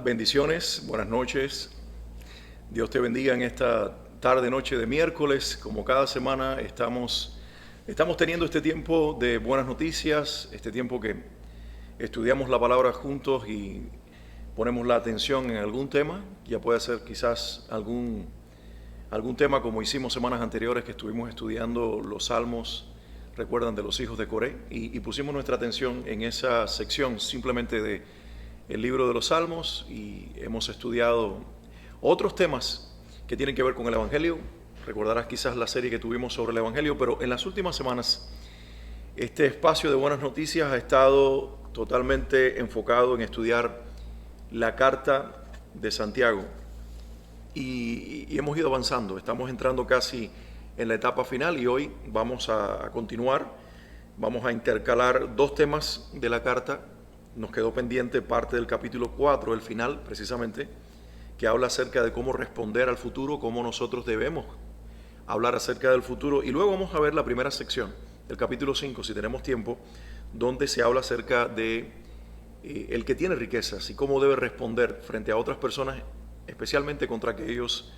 bendiciones, buenas noches. Dios te bendiga en esta tarde, noche de miércoles. Como cada semana estamos teniendo este tiempo de buenas noticias, este tiempo que estudiamos la palabra juntos y ponemos la atención en algún tema. Ya puede ser quizás algún tema como hicimos semanas anteriores que estuvimos estudiando los salmos, recuerdan, de los hijos de Coré, y pusimos nuestra atención en esa sección simplemente de el libro de los salmos, y hemos estudiado otros temas que tienen que ver con el Evangelio. Recordarás quizás la serie que tuvimos sobre el Evangelio, pero en las últimas semanas este espacio de buenas noticias ha estado totalmente enfocado en estudiar la carta de Santiago, y hemos ido avanzando. Estamos entrando casi en la etapa final y hoy vamos a continuar. Vamos a intercalar dos temas de la carta. Nos quedó pendiente parte del capítulo 4, el final precisamente, que habla acerca de cómo responder al futuro, cómo nosotros debemos hablar acerca del futuro. Y luego vamos a ver la primera sección, el capítulo 5, si tenemos tiempo, donde se habla acerca de el que tiene riquezas y cómo debe responder frente a otras personas, especialmente contra aquellos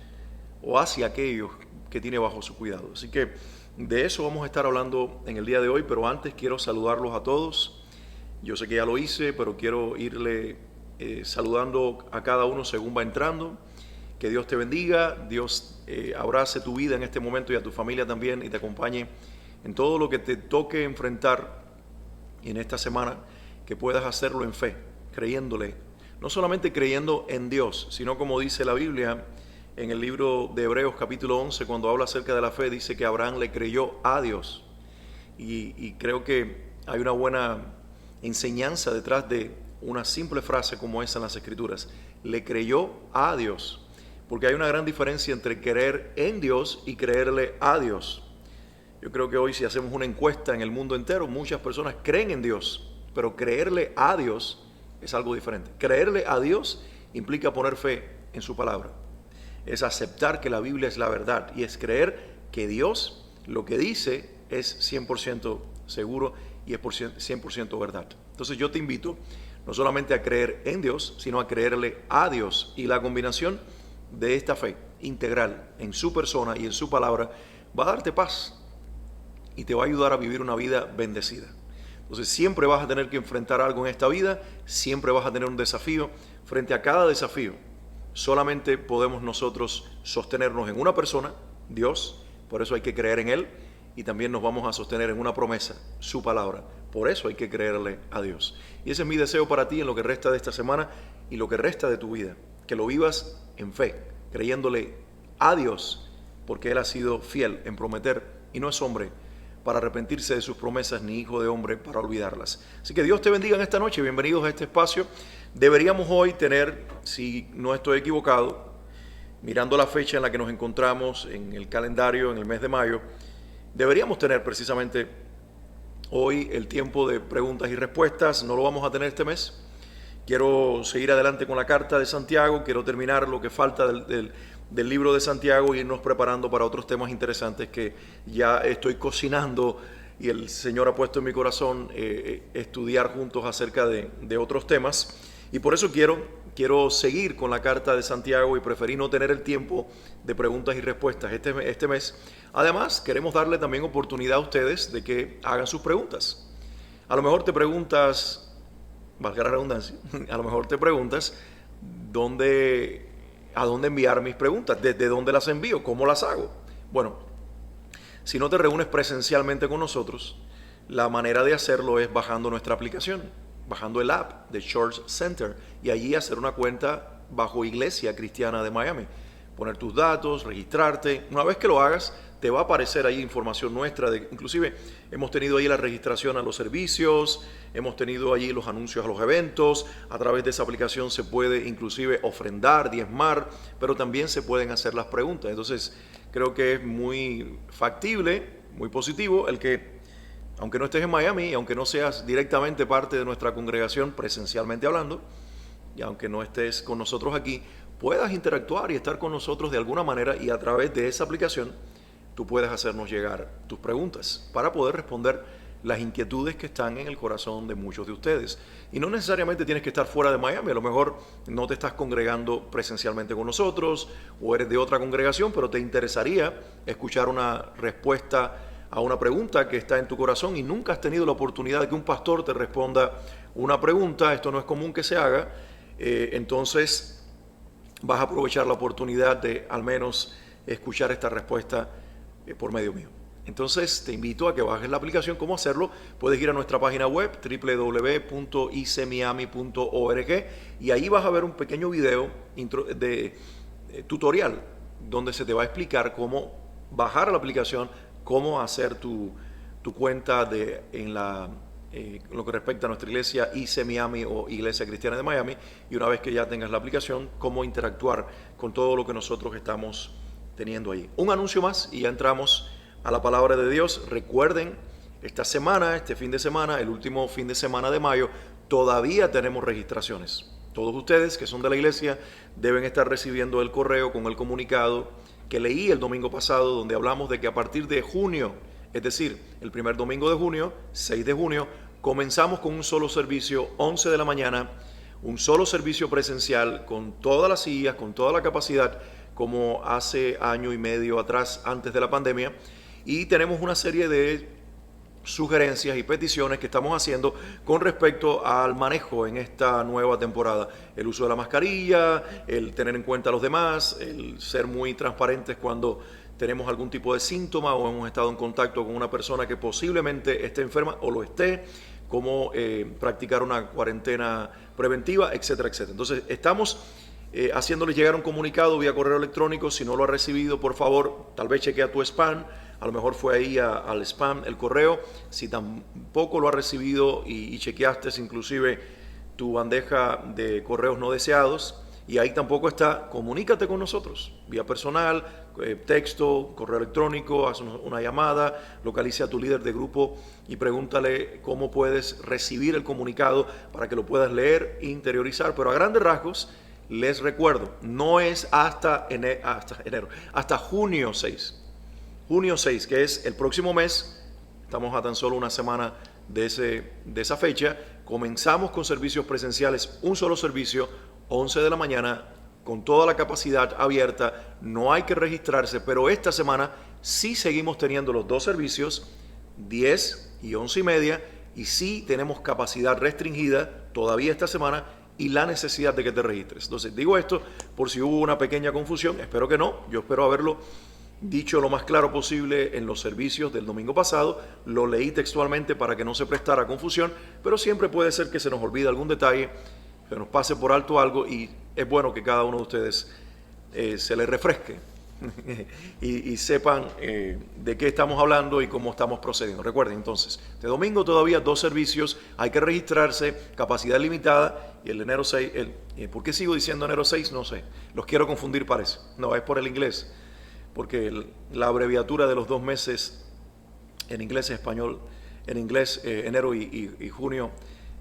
o hacia aquellos que tiene bajo su cuidado. Así que de eso vamos a estar hablando en el día de hoy, pero antes quiero saludarlos a todos. Yo sé que ya lo hice, pero quiero irle saludando a cada uno según va entrando. Que Dios te bendiga, Dios abrace tu vida en este momento y a tu familia también, y te acompañe en todo lo que te toque enfrentar en esta semana, que puedas hacerlo en fe, creyéndole, no solamente creyendo en Dios, sino como dice la Biblia en el libro de Hebreos capítulo 11, cuando habla acerca de la fe, dice que Abraham le creyó a Dios. Y creo que hay una buena enseñanza detrás de una simple frase como esa en las Escrituras: le creyó a Dios, porque hay una gran diferencia entre creer en Dios y creerle a Dios. Yo creo que hoy, si hacemos una encuesta en el mundo entero, muchas personas creen en Dios, pero creerle a Dios es algo diferente. Creerle a Dios implica poner fe en su palabra, es aceptar que la Biblia es la verdad, y es creer que Dios lo que dice es 100% seguro y es 100% verdad. Entonces yo te invito no solamente a creer en Dios, sino a creerle a Dios, y la combinación de esta fe integral en su persona y en su palabra va a darte paz y te va a ayudar a vivir una vida bendecida. Entonces siempre vas a tener que enfrentar algo en esta vida, siempre vas a tener un desafío. Frente a cada desafío solamente podemos nosotros sostenernos en una persona, Dios, por eso hay que creer en Él, y también nos vamos a sostener en una promesa, su palabra. Por eso hay que creerle a Dios. Y ese es mi deseo para ti en lo que resta de esta semana y lo que resta de tu vida, que lo vivas en fe, creyéndole a Dios, porque Él ha sido fiel en prometer, y no es hombre para arrepentirse de sus promesas, ni hijo de hombre para olvidarlas. Así que Dios te bendiga en esta noche. Bienvenidos a este espacio. Deberíamos hoy tener, si no estoy equivocado, mirando la fecha en la que nos encontramos en el calendario, en el mes de mayo, deberíamos tener precisamente hoy el tiempo de preguntas y respuestas. No lo vamos a tener este mes. Quiero seguir adelante con la carta de Santiago, quiero terminar lo que falta del libro de Santiago e irnos preparando para otros temas interesantes que ya estoy cocinando, y el Señor ha puesto en mi corazón estudiar juntos acerca de otros temas. Y por eso quiero seguir con la carta de Santiago, y preferí no tener el tiempo de preguntas y respuestas este mes. Además, queremos darle también oportunidad a ustedes de que hagan sus preguntas. A lo mejor te preguntas, valga la redundancia, a lo mejor te preguntas a dónde enviar mis preguntas, desde dónde las envío, cómo las hago. Bueno, si no te reúnes presencialmente con nosotros, la manera de hacerlo es bajando nuestra aplicación, bajando el app de Church Center, y allí hacer una cuenta bajo Iglesia Cristiana de Miami. Poner tus datos, registrarte. Una vez que lo hagas, te va a aparecer ahí información nuestra. Inclusive hemos tenido ahí la registración a los servicios, hemos tenido allí los anuncios a los eventos. A través de esa aplicación se puede inclusive ofrendar, diezmar, pero también se pueden hacer las preguntas. Entonces creo que es muy factible, muy positivo el que, aunque no estés en Miami, aunque no seas directamente parte de nuestra congregación presencialmente hablando, y aunque no estés con nosotros aquí, puedas interactuar y estar con nosotros de alguna manera, y a través de esa aplicación tú puedes hacernos llegar tus preguntas para poder responder las inquietudes que están en el corazón de muchos de ustedes. Y no necesariamente tienes que estar fuera de Miami, a lo mejor no te estás congregando presencialmente con nosotros o eres de otra congregación, pero te interesaría escuchar una respuesta a una pregunta que está en tu corazón y nunca has tenido la oportunidad de que un pastor te responda una pregunta. Esto no es común que se haga, entonces vas a aprovechar la oportunidad de al menos escuchar esta respuesta por medio mío. Entonces te invito a que bajes la aplicación. ¿Cómo hacerlo? Puedes ir a nuestra página web www.icmiami.org y ahí vas a ver un pequeño video de tutorial donde se te va a explicar cómo bajar la aplicación, cómo hacer tu cuenta en lo que respecta a nuestra iglesia IC Miami o Iglesia Cristiana de Miami, y una vez que ya tengas la aplicación, cómo interactuar con todo lo que nosotros estamos teniendo ahí. Un anuncio más y ya entramos a la palabra de Dios. Recuerden, esta semana, este fin de semana, el último fin de semana de mayo, todavía tenemos registraciones. Todos ustedes que son de la iglesia deben estar recibiendo el correo con el comunicado que leí el domingo pasado, donde hablamos de que a partir de junio, es decir, el primer domingo de junio, 6 de junio, comenzamos con un solo servicio, 11 de la mañana, un solo servicio presencial con todas las sillas, con toda la capacidad, como hace año y medio atrás, antes de la pandemia. Y tenemos una serie de sugerencias y peticiones que estamos haciendo con respecto al manejo en esta nueva temporada. El uso de la mascarilla, el tener en cuenta a los demás, el ser muy transparentes cuando tenemos algún tipo de síntoma o hemos estado en contacto con una persona que posiblemente esté enferma o lo esté, cómo practicar una cuarentena preventiva, etcétera, etcétera. Entonces estamos haciéndole llegar un comunicado vía correo electrónico. Si no lo ha recibido, por favor, tal vez chequea tu spam. A lo mejor fue ahí al spam el correo. Si tampoco lo ha recibido y chequeaste inclusive tu bandeja de correos no deseados y ahí tampoco está, comunícate con nosotros vía personal, texto, correo electrónico, haz una llamada, localice a tu líder de grupo y pregúntale cómo puedes recibir el comunicado para que lo puedas leer e interiorizar. Pero a grandes rasgos, les recuerdo, no es hasta junio 6. Junio 6, que es el próximo mes. Estamos a tan solo una semana de esa fecha. Comenzamos con servicios presenciales, un solo servicio, 11 de la mañana, con toda la capacidad abierta. No hay que registrarse, pero esta semana sí seguimos teniendo los dos servicios, 10 y 11 y media, y sí tenemos capacidad restringida todavía esta semana y la necesidad de que te registres. Entonces digo esto por si hubo una pequeña confusión. Espero que no. Yo espero haberlo dicho lo más claro posible en los servicios del domingo pasado. Lo leí textualmente para que no se prestara confusión, pero siempre puede ser que se nos olvide algún detalle, que nos pase por alto algo, y es bueno que cada uno de ustedes se le refresque y sepan de qué estamos hablando y cómo estamos procediendo. Recuerden entonces, este domingo todavía dos servicios, hay que registrarse, capacidad limitada, y el enero 6, ¿por qué sigo diciendo enero 6? No sé, los quiero confundir, parece. No, es por el inglés, porque la abreviatura de los 2 meses en inglés y español, en inglés enero y junio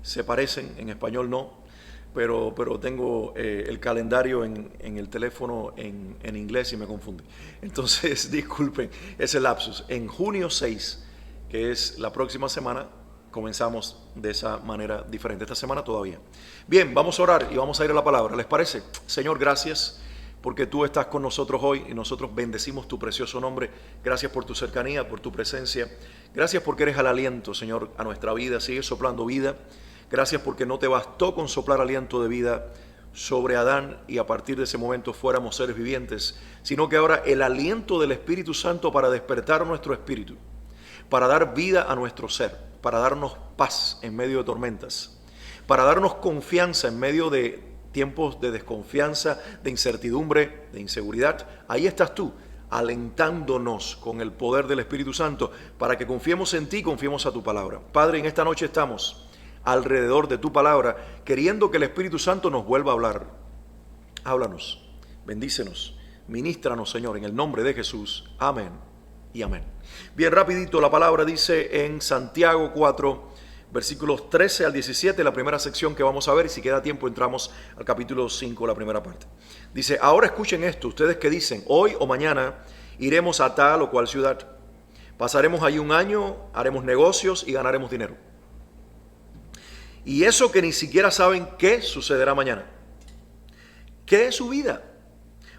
se parecen, en español no, pero tengo el calendario en el teléfono en inglés y me confunde. Entonces, disculpen ese lapsus. En junio 6, que es la próxima semana, comenzamos de esa manera diferente. Esta semana todavía. Bien, vamos a orar y vamos a ir a la palabra. ¿Les parece? Señor, gracias porque tú estás con nosotros hoy y nosotros bendecimos tu precioso nombre. Gracias por tu cercanía, por tu presencia. Gracias porque eres el aliento, Señor, a nuestra vida. Sigue soplando vida. Gracias porque no te bastó con soplar aliento de vida sobre Adán y a partir de ese momento fuéramos seres vivientes, sino que ahora el aliento del Espíritu Santo para despertar nuestro espíritu, para dar vida a nuestro ser, para darnos paz en medio de tormentas, para darnos confianza en medio de tiempos de desconfianza, de incertidumbre, de inseguridad. Ahí estás tú, alentándonos con el poder del Espíritu Santo para que confiemos en ti, confiemos a tu palabra. Padre, en esta noche estamos alrededor de tu palabra, queriendo que el Espíritu Santo nos vuelva a hablar. Háblanos, bendícenos, ministranos, Señor, en el nombre de Jesús. Amén y amén. Bien, rapidito, la palabra dice en Santiago 4, versículos 13 al 17, la primera sección que vamos a ver, y si queda tiempo entramos al capítulo 5, la primera parte. Dice, ahora escuchen esto, ustedes que dicen, hoy o mañana iremos a tal o cual ciudad, Pasaremos ahí un año, haremos negocios y ganaremos dinero. Y eso que ni siquiera saben qué sucederá mañana. ¿Qué es su vida?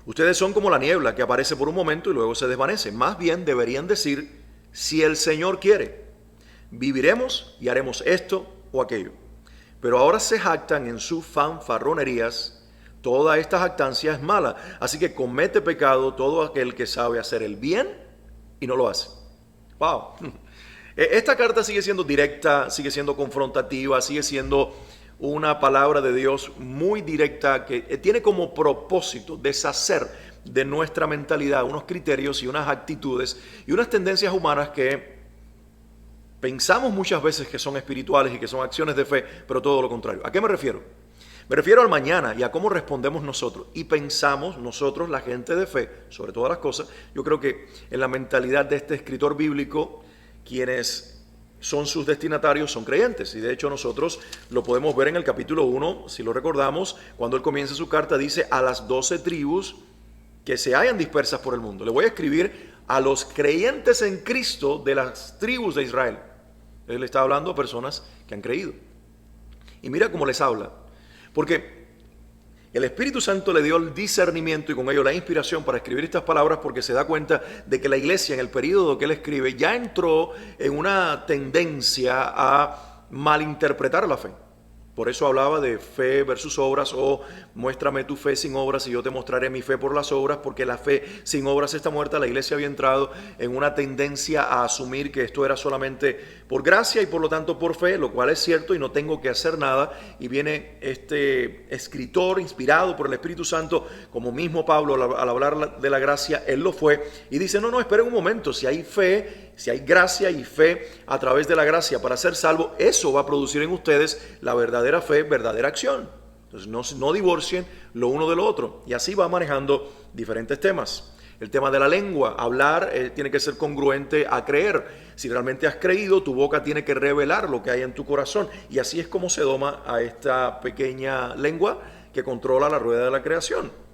Ustedes son como la niebla que aparece por un momento y luego se desvanece. Más bien deberían decir, si el Señor quiere, viviremos y haremos esto o aquello. Pero ahora se jactan en sus fanfarronerías. Toda esta jactancia es mala. Así que comete pecado todo aquel que sabe hacer el bien y no lo hace. Wow. Esta carta sigue siendo directa, sigue siendo confrontativa, sigue siendo una palabra de Dios muy directa que tiene como propósito deshacer de nuestra mentalidad unos criterios y unas actitudes y unas tendencias humanas que pensamos muchas veces que son espirituales y que son acciones de fe, pero todo lo contrario. ¿A qué me refiero? Me refiero al mañana y a cómo respondemos nosotros. Y pensamos nosotros, la gente de fe, sobre todas las cosas. Yo creo que en la mentalidad de este escritor bíblico, quienes son sus destinatarios son creyentes. Y de hecho nosotros lo podemos ver en el capítulo 1, si lo recordamos, cuando él comienza su carta, dice a las 12 tribus que se hallan dispersas por el mundo. Le voy a escribir a los creyentes en Cristo de las tribus de Israel. Él está hablando a personas que han creído. Y mira cómo les habla. Porque el Espíritu Santo le dio el discernimiento y con ello la inspiración para escribir estas palabras porque se da cuenta de que la iglesia en el periodo que él escribe ya entró en una tendencia a malinterpretar la fe. Por eso hablaba de fe versus obras o muéstrame tu fe sin obras y yo te mostraré mi fe por las obras, porque la fe sin obras está muerta. La iglesia había entrado en una tendencia a asumir que esto era solamente por gracia y por lo tanto por fe, lo cual es cierto y no tengo que hacer nada. Y viene este escritor inspirado por el Espíritu Santo, como mismo Pablo al hablar de la gracia, él lo fue y dice, no, esperen un momento, si hay fe, si hay gracia y fe a través de la gracia para ser salvo, eso va a producir en ustedes la verdadera fe, verdadera acción. Entonces no divorcien lo uno de lo otro. Y así va manejando diferentes temas. El tema de la lengua, hablar tiene que ser congruente a creer. Si realmente has creído, tu boca tiene que revelar lo que hay en tu corazón. Y así es como se doma a esta pequeña lengua que controla la rueda de la creación.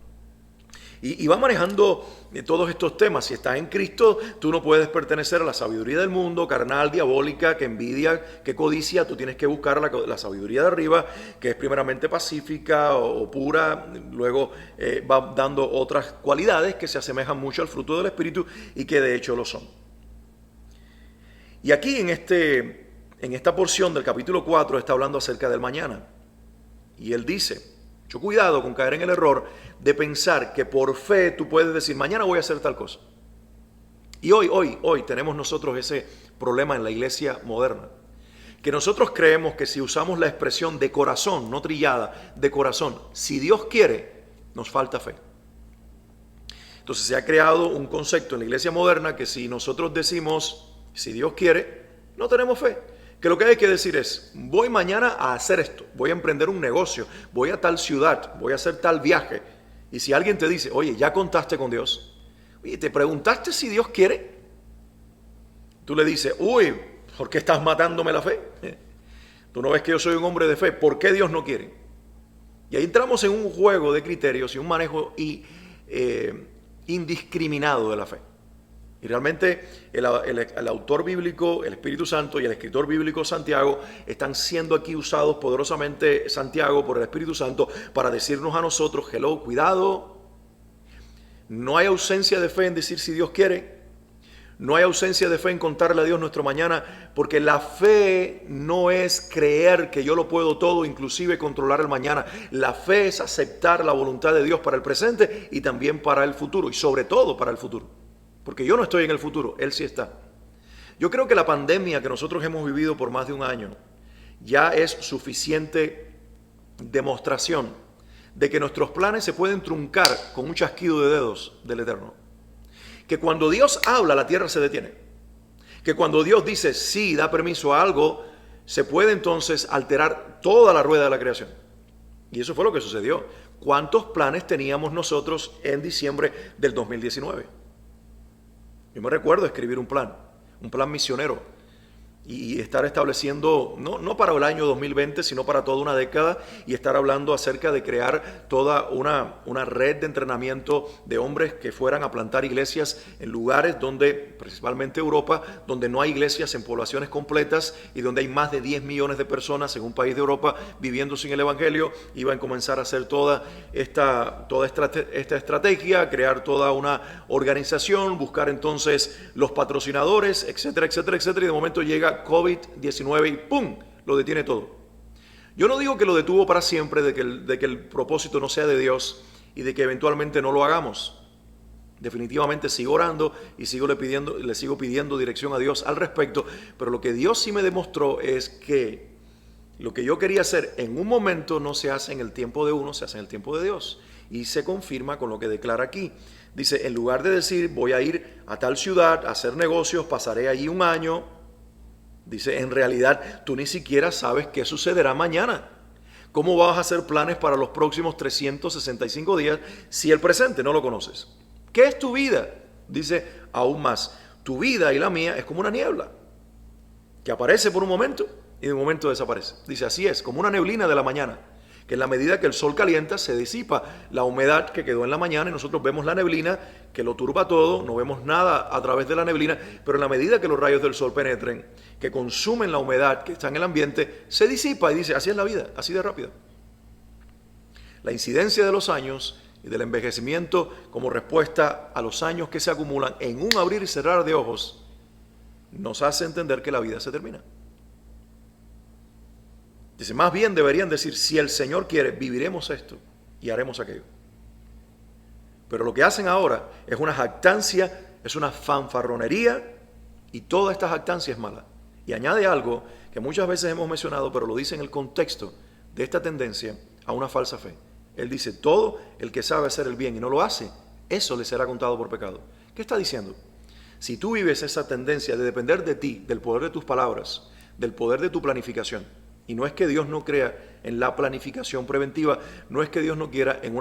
Y va manejando todos estos temas. Si estás en Cristo, tú no puedes pertenecer a la sabiduría del mundo, carnal, diabólica, que envidia, que codicia. Tú tienes que buscar la sabiduría de arriba, que es primeramente pacífica o pura. Luego va dando otras cualidades que se asemejan mucho al fruto del Espíritu y que de hecho lo son. Y aquí en esta porción del capítulo 4 está hablando acerca del mañana. Y él dice, mucho cuidado con caer en el error de pensar que por fe tú puedes decir, mañana voy a hacer tal cosa. Y hoy tenemos nosotros ese problema en la iglesia moderna. Que nosotros creemos que si usamos la expresión de corazón, no trillada, de corazón, si Dios quiere, nos falta fe. Entonces se ha creado un concepto en la iglesia moderna que si nosotros decimos, si Dios quiere, no tenemos fe. Que lo que hay que decir es, voy mañana a hacer esto, voy a emprender un negocio, voy a tal ciudad, voy a hacer tal viaje. Y si alguien te dice, oye, ¿ya contaste con Dios? Oye, ¿te preguntaste si Dios quiere? Tú le dices, uy, ¿por qué estás matándome la fe? Tú no ves que yo soy un hombre de fe, ¿por qué Dios no quiere? Y ahí entramos en un juego de criterios y un manejo indiscriminado de la fe. Y realmente el autor bíblico, el Espíritu Santo y el escritor bíblico Santiago están siendo aquí usados poderosamente, Santiago, por el Espíritu Santo para decirnos a nosotros, hello, cuidado, no hay ausencia de fe en decir si Dios quiere, no hay ausencia de fe en contarle a Dios nuestro mañana, porque la fe no es creer que yo lo puedo todo, inclusive controlar el mañana. La fe es aceptar la voluntad de Dios para el presente y también para el futuro, y sobre todo para el futuro. Porque yo no estoy en el futuro, Él sí está. Yo creo que la pandemia que nosotros hemos vivido por más de un año ya es suficiente demostración de que nuestros planes se pueden truncar con un chasquido de dedos del Eterno. Que cuando Dios habla, la tierra se detiene. Que cuando Dios dice sí, da permiso a algo, se puede entonces alterar toda la rueda de la creación. Y eso fue lo que sucedió. ¿Cuántos planes teníamos nosotros en diciembre del 2019? Yo me recuerdo escribir un plan misionero. y estar estableciendo, no para el año 2020, sino para toda una década, y estar hablando acerca de crear toda una red de entrenamiento de hombres que fueran a plantar iglesias en lugares donde, principalmente Europa, donde no hay iglesias en poblaciones completas y donde hay más de 10 millones de personas en un país de Europa viviendo sin el Evangelio. Iban a comenzar a hacer toda esta estrategia, crear toda una organización, buscar entonces los patrocinadores, etcétera, etcétera, etcétera, y de momento llega COVID-19 y ¡pum!, lo detiene todo. Yo no digo que lo detuvo para siempre, de que el propósito no sea de Dios y de que eventualmente no lo hagamos. Definitivamente sigo orando y le sigo pidiendo dirección a Dios al respecto, pero lo que Dios sí me demostró es que lo que yo quería hacer en un momento no se hace en el tiempo de uno, se hace en el tiempo de Dios. Y se confirma con lo que declara aquí. Dice, en lugar de decir voy a ir a tal ciudad a hacer negocios, pasaré allí un año, dice, en realidad tú ni siquiera sabes qué sucederá mañana. ¿Cómo vas a hacer planes para los próximos 365 días si el presente no lo conoces? ¿Qué es tu vida? Dice aún más, tu vida y la mía es como una niebla que aparece por un momento y de un momento desaparece. Dice, así es, como una neblina de la mañana, que en la medida que el sol calienta se disipa la humedad que quedó en la mañana y nosotros vemos la neblina que lo turba todo, no vemos nada a través de la neblina, pero en la medida que los rayos del sol penetren, que consumen la humedad que está en el ambiente, se disipa y dice, así es la vida, así de rápida. La incidencia de los años y del envejecimiento como respuesta a los años que se acumulan en un abrir y cerrar de ojos nos hace entender que la vida se termina. Dice, más bien deberían decir, si el Señor quiere, viviremos esto y haremos aquello. Pero lo que hacen ahora es una jactancia, es una fanfarronería, y toda esta jactancia es mala. Y añade algo que muchas veces hemos mencionado, pero lo dice en el contexto de esta tendencia a una falsa fe. Él dice, todo el que sabe hacer el bien y no lo hace, eso le será contado por pecado. ¿Qué está diciendo? Si tú vives esa tendencia de depender de ti, del poder de tus palabras, del poder de tu planificación, y no es que Dios no crea en la planificación preventiva, no es que Dios no crea en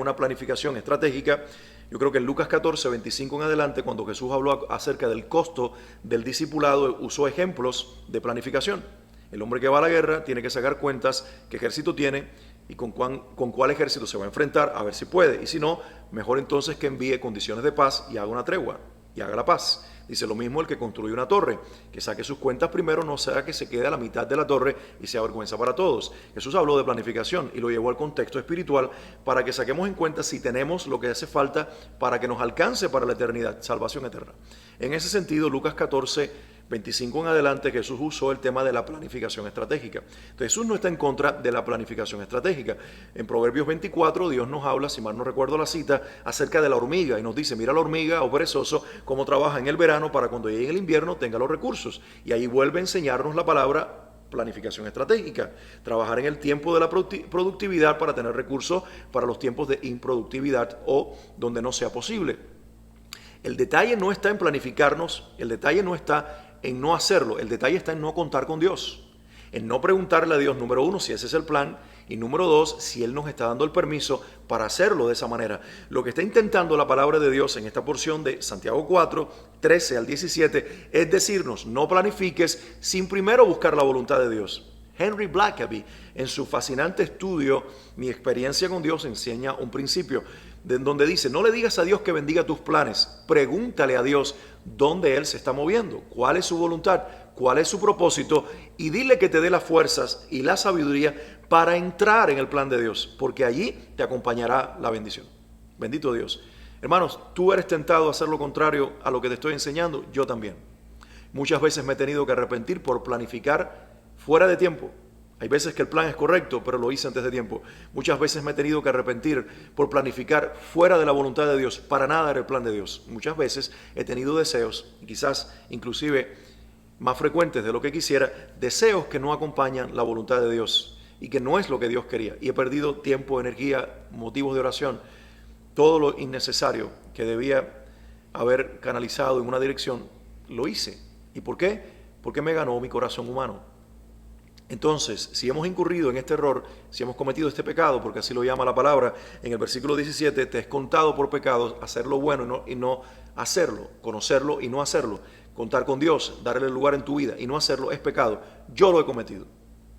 una planificación estratégica. Yo creo que en Lucas 14, 25 en adelante, cuando Jesús habló acerca del costo del discipulado, usó ejemplos de planificación. El hombre que va a la guerra tiene que sacar cuentas, qué ejército tiene y con cuál ejército se va a enfrentar, a ver si puede. Y si no, mejor entonces que envíe condiciones de paz y haga una tregua y haga la paz. Dice lo mismo el que construye una torre, que saque sus cuentas primero, no sea que se quede a la mitad de la torre y sea vergüenza para todos. Jesús habló de planificación y lo llevó al contexto espiritual para que saquemos en cuenta si tenemos lo que hace falta para que nos alcance para la eternidad, salvación eterna. En ese sentido, Lucas 14, 25 en adelante, Jesús usó el tema de la planificación estratégica. Entonces, Jesús no está en contra de la planificación estratégica. En Proverbios 24, Dios nos habla, si mal no recuerdo la cita, acerca de la hormiga y nos dice, mira la hormiga, oh perezoso, cómo trabaja en el verano para cuando llegue el invierno tenga los recursos. Y ahí vuelve a enseñarnos la palabra planificación estratégica, trabajar en el tiempo de la productividad para tener recursos para los tiempos de improductividad o donde no sea posible. El detalle no está en planificarnos, el detalle no está en no hacerlo, el detalle está en no contar con Dios, en no preguntarle a Dios, número uno, si ese es el plan, y número dos, si Él nos está dando el permiso para hacerlo de esa manera. Lo que está intentando la palabra de Dios en esta porción de Santiago 4, 13 al 17, es decirnos, no planifiques sin primero buscar la voluntad de Dios. Henry Blackaby, en su fascinante estudio, Mi experiencia con Dios, enseña un principio donde dice, no le digas a Dios que bendiga tus planes, pregúntale a Dios dónde Él se está moviendo, cuál es su voluntad, cuál es su propósito, y dile que te dé las fuerzas y la sabiduría para entrar en el plan de Dios, porque allí te acompañará la bendición. Bendito Dios. Hermanos, tú eres tentado a hacer lo contrario a lo que te estoy enseñando, yo también. Muchas veces me he tenido que arrepentir por planificar fuera de tiempo. Hay veces que el plan es correcto, pero lo hice antes de tiempo. Muchas veces me he tenido que arrepentir por planificar fuera de la voluntad de Dios. Para nada era el plan de Dios. Muchas veces he tenido deseos, quizás inclusive más frecuentes de lo que quisiera, deseos que no acompañan la voluntad de Dios y que no es lo que Dios quería. Y he perdido tiempo, energía, motivos de oración, todo lo innecesario que debía haber canalizado en una dirección, lo hice. ¿Y por qué? Porque me ganó mi corazón humano. Entonces, si hemos incurrido en este error, si hemos cometido este pecado, porque así lo llama la palabra, en el versículo 17, te es contado por pecado hacer lo bueno y no hacerlo, conocerlo y no hacerlo. contar con Dios, darle lugar en tu vida y no hacerlo es pecado. Yo lo he cometido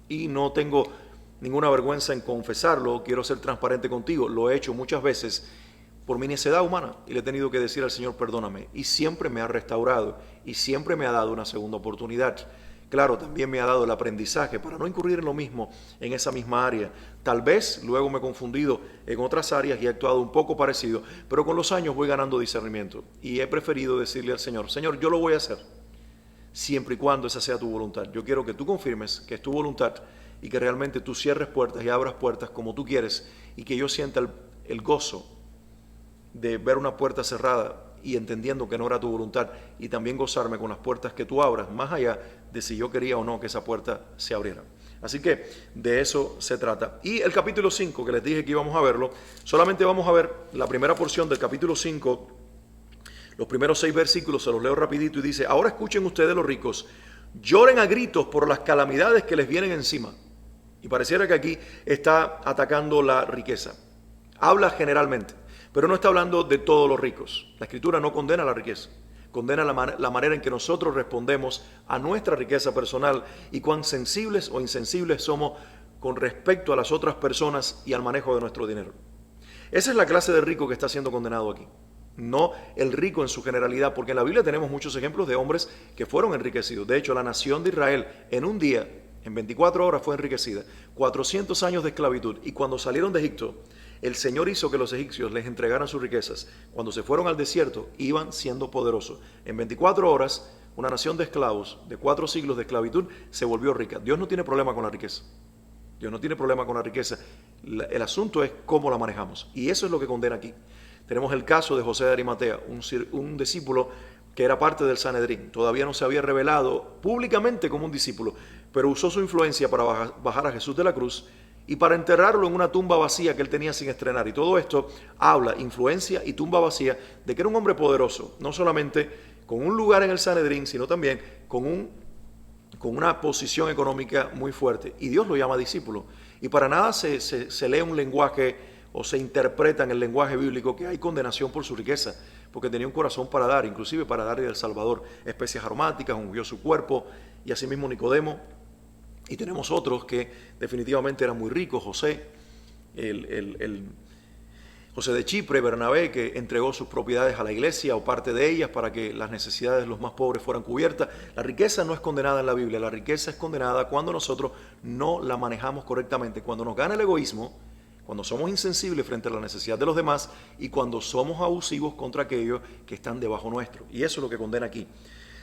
y no tengo ninguna vergüenza en confesarlo. Quiero ser transparente contigo, lo he hecho muchas veces por mi necedad humana y le he tenido que decir al Señor perdóname, y siempre me ha restaurado y siempre me ha dado una segunda oportunidad. Claro, también me ha dado el aprendizaje para no incurrir en lo mismo en esa misma área. Tal vez luego me he confundido en otras áreas y he actuado un poco parecido, pero con los años voy ganando discernimiento y he preferido decirle al Señor, Señor, yo lo voy a hacer, siempre y cuando esa sea tu voluntad. Yo quiero que tú confirmes que es tu voluntad y que realmente tú cierres puertas y abras puertas como tú quieres y que yo sienta el gozo de ver una puerta cerrada y entendiendo que no era tu voluntad, y también gozarme con las puertas que tú abras, más allá de si yo quería o no que esa puerta se abriera. Así que de eso se trata. Y el capítulo 5, que les dije que íbamos a verlo, solamente vamos a ver la primera porción del capítulo 5, los primeros 6 versículos, se los leo rapidito y dice, ahora escuchen ustedes los ricos, lloren a gritos por las calamidades que les vienen encima. Y pareciera que aquí está atacando la riqueza. Habla generalmente, pero no está hablando de todos los ricos. La Escritura no condena la riqueza, condena la manera en que nosotros respondemos a nuestra riqueza personal y cuán sensibles o insensibles somos con respecto a las otras personas y al manejo de nuestro dinero. Esa es la clase de rico que está siendo condenado aquí, no el rico en su generalidad, porque en la Biblia tenemos muchos ejemplos de hombres que fueron enriquecidos. De hecho, la nación de Israel en un día, en 24 horas fue enriquecida, 400 años de esclavitud, y cuando salieron de Egipto, el Señor hizo que los egipcios les entregaran sus riquezas. Cuando se fueron al desierto, iban siendo poderosos. En 24 horas, una nación de esclavos de 4 siglos de esclavitud se volvió rica. Dios no tiene problema con la riqueza. Dios no tiene problema con la riqueza. El asunto es cómo la manejamos. Y eso es lo que condena aquí. Tenemos el caso de José de Arimatea, un discípulo que era parte del Sanedrín. Todavía no se había revelado públicamente como un discípulo, pero usó su influencia para bajar a Jesús de la cruz y para enterrarlo en una tumba vacía que él tenía sin estrenar. Y todo esto habla, influencia y tumba vacía, de que era un hombre poderoso, no solamente con un lugar en el Sanedrín, sino también con una posición económica muy fuerte. Y Dios lo llama discípulo. Y para nada se lee un lenguaje o se interpreta en el lenguaje bíblico que hay condenación por su riqueza, porque tenía un corazón para dar, inclusive para darle al Salvador especias aromáticas, ungió su cuerpo, y asimismo Nicodemo. Y tenemos otros que definitivamente eran muy ricos, José, José de Chipre, Bernabé, que entregó sus propiedades a la iglesia o parte de ellas para que las necesidades de los más pobres fueran cubiertas. La riqueza no es condenada en la Biblia, la riqueza es condenada cuando nosotros no la manejamos correctamente, cuando nos gana el egoísmo, cuando somos insensibles frente a la necesidad de los demás y cuando somos abusivos contra aquellos que están debajo nuestro. Y eso es lo que condena aquí.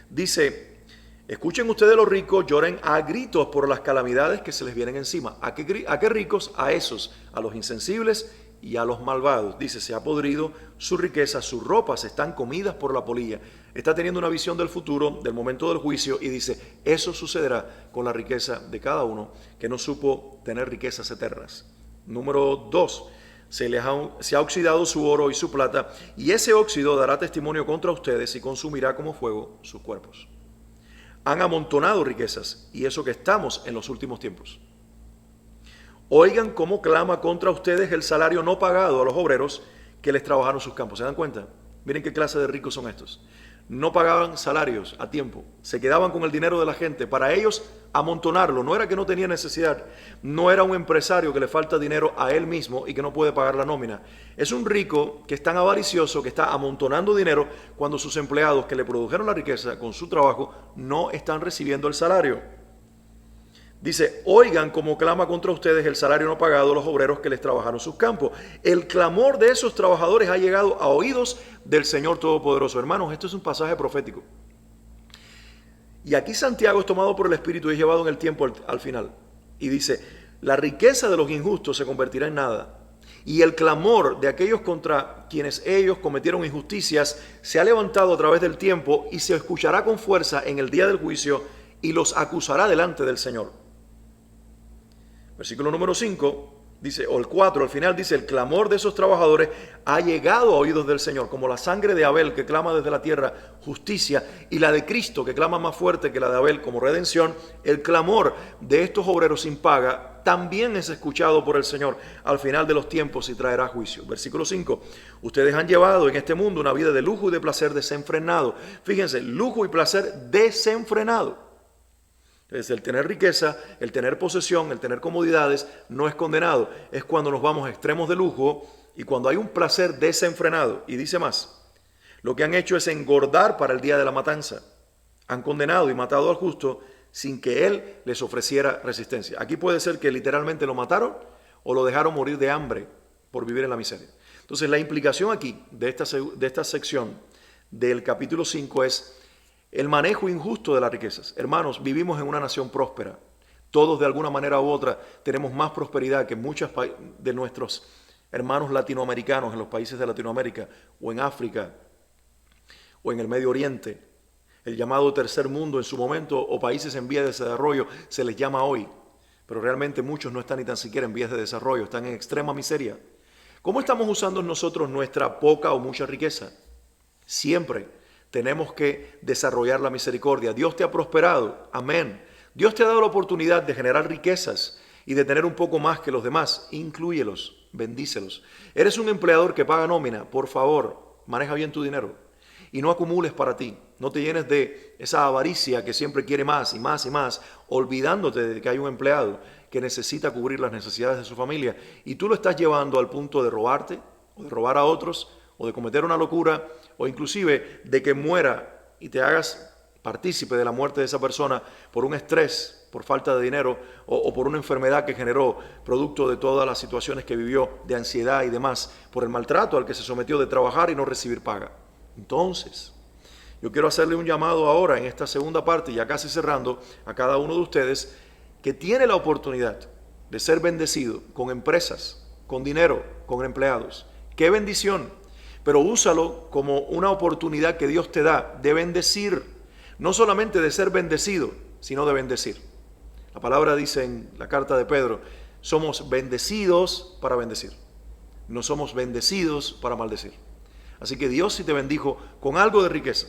Dice, escuchen ustedes los ricos, lloren a gritos por las calamidades que se les vienen encima. ¿A qué ricos? A esos, a los insensibles y a los malvados. Dice, se ha podrido su riqueza, sus ropas están comidas por la polilla. Está teniendo una visión del futuro, del momento del juicio, y dice, eso sucederá con la riqueza de cada uno que no supo tener riquezas eternas. Número 2, se ha oxidado su oro y su plata, y ese óxido dará testimonio contra ustedes y consumirá como fuego sus cuerpos. Han amontonado riquezas, y eso que estamos en los últimos tiempos. Oigan cómo clama contra ustedes el salario no pagado a los obreros que les trabajaron sus campos. ¿Se dan cuenta? Miren qué clase de ricos son estos. No pagaban salarios a tiempo, se quedaban con el dinero de la gente. Para ellos amontonarlo, no era que no tenía necesidad, no era un empresario que le falta dinero a él mismo y que no puede pagar la nómina. Es un rico que es tan avaricioso que está amontonando dinero cuando sus empleados que le produjeron la riqueza con su trabajo no están recibiendo el salario. Dice, oigan cómo clama contra ustedes el salario no pagado a los obreros que les trabajaron sus campos. El clamor de esos trabajadores ha llegado a oídos del Señor Todopoderoso. Hermanos, esto es un pasaje profético. Y aquí Santiago es tomado por el Espíritu y es llevado en el tiempo al final. Y dice, la riqueza de los injustos se convertirá en nada. Y el clamor de aquellos contra quienes ellos cometieron injusticias se ha levantado a través del tiempo y se escuchará con fuerza en el día del juicio y los acusará delante del Señor. Versículo número 5, dice, o el 4, al final dice, el clamor de esos trabajadores ha llegado a oídos del Señor, como la sangre de Abel que clama desde la tierra justicia, y la de Cristo que clama más fuerte que la de Abel como redención. El clamor de estos obreros sin paga también es escuchado por el Señor al final de los tiempos y traerá juicio. Versículo 5, ustedes han llevado en este mundo una vida de lujo y de placer desenfrenado. Fíjense, lujo y placer desenfrenado. Entonces, el tener riqueza, el tener posesión, el tener comodidades no es condenado. Es cuando nos vamos a extremos de lujo y cuando hay un placer desenfrenado. Y dice más, lo que han hecho es engordar para el día de la matanza. Han condenado y matado al justo sin que él les ofreciera resistencia. Aquí puede ser que literalmente lo mataron o lo dejaron morir de hambre por vivir en la miseria. Entonces, la implicación aquí de esta sección del capítulo 5 es el manejo injusto de las riquezas. Hermanos, vivimos en una nación próspera. Todos de alguna manera u otra tenemos más prosperidad que muchos de nuestros hermanos latinoamericanos en los países de Latinoamérica o en África o en el Medio Oriente. El llamado tercer mundo en su momento o países en vías de desarrollo se les llama hoy. Pero realmente muchos no están ni tan siquiera en vías de desarrollo, están en extrema miseria. ¿Cómo estamos usando nosotros nuestra poca o mucha riqueza? Siempre tenemos que desarrollar la misericordia. Dios te ha prosperado, amén. Dios te ha dado la oportunidad de generar riquezas y de tener un poco más que los demás. Inclúyelos, bendícelos. Eres un empleador que paga nómina, por favor, maneja bien tu dinero y no acumules para ti. No te llenes de esa avaricia que siempre quiere más y más y más, olvidándote de que hay un empleado que necesita cubrir las necesidades de su familia y tú lo estás llevando al punto de robarte o de robar a otros o de cometer una locura, o inclusive de que muera y te hagas partícipe de la muerte de esa persona por un estrés, por falta de dinero, o por una enfermedad que generó producto de todas las situaciones que vivió, de ansiedad y demás, por el maltrato al que se sometió de trabajar y no recibir paga. Entonces, yo quiero hacerle un llamado ahora en esta segunda parte, ya casi cerrando, a cada uno de ustedes que tiene la oportunidad de ser bendecido con empresas, con dinero, con empleados. ¡Qué bendición! Pero úsalo como una oportunidad que Dios te da de bendecir, no solamente de ser bendecido, sino de bendecir. La palabra dice en la carta de Pedro, somos bendecidos para bendecir, no somos bendecidos para maldecir. Así que Dios sí te bendijo con algo de riqueza.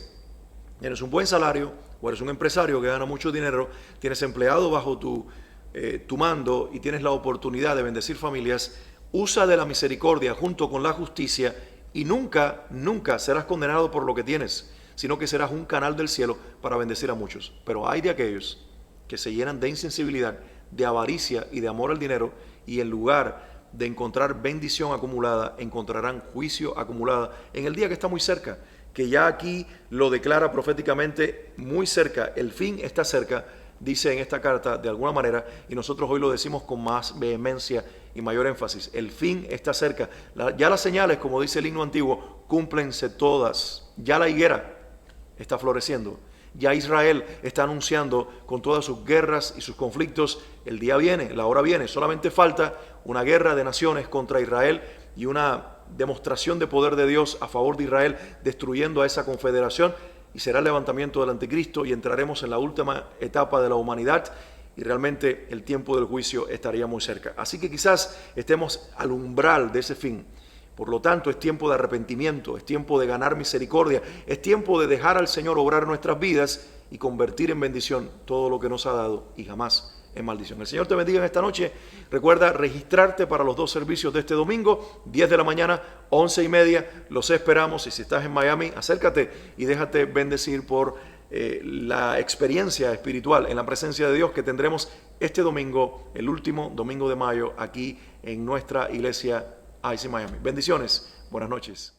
Tienes un buen salario, o eres un empresario que gana mucho dinero, tienes empleado bajo tu mando y tienes la oportunidad de bendecir familias. Usa de la misericordia junto con la justicia y nunca, nunca serás condenado por lo que tienes, sino que serás un canal del cielo para bendecir a muchos. Pero hay de aquellos que se llenan de insensibilidad, de avaricia y de amor al dinero, y en lugar de encontrar bendición acumulada, encontrarán juicio acumulada en el día que está muy cerca, que ya aquí lo declara proféticamente muy cerca. El fin está cerca, dice en esta carta de alguna manera, y nosotros hoy lo decimos con más vehemencia y mayor énfasis. El fin está cerca. Ya las señales, como dice el himno antiguo, cúmplense todas. Ya la higuera está floreciendo. Ya Israel está anunciando con todas sus guerras y sus conflictos, el día viene, la hora viene. Solamente falta una guerra de naciones contra Israel y una demostración de poder de Dios a favor de Israel, destruyendo a esa confederación, y será el levantamiento del anticristo y entraremos en la última etapa de la humanidad y realmente el tiempo del juicio estaría muy cerca. Así que quizás estemos al umbral de ese fin. Por lo tanto, es tiempo de arrepentimiento, es tiempo de ganar misericordia, es tiempo de dejar al Señor obrar nuestras vidas y convertir en bendición todo lo que nos ha dado y jamás en maldición. El Señor te bendiga en esta noche. Recuerda registrarte para los 2 servicios de este domingo, 10 de la mañana, 11:30. Los esperamos, y si estás en Miami, acércate y déjate bendecir por la experiencia espiritual en la presencia de Dios que tendremos este domingo, el último domingo de mayo, aquí en nuestra iglesia IC Miami. Bendiciones, buenas noches.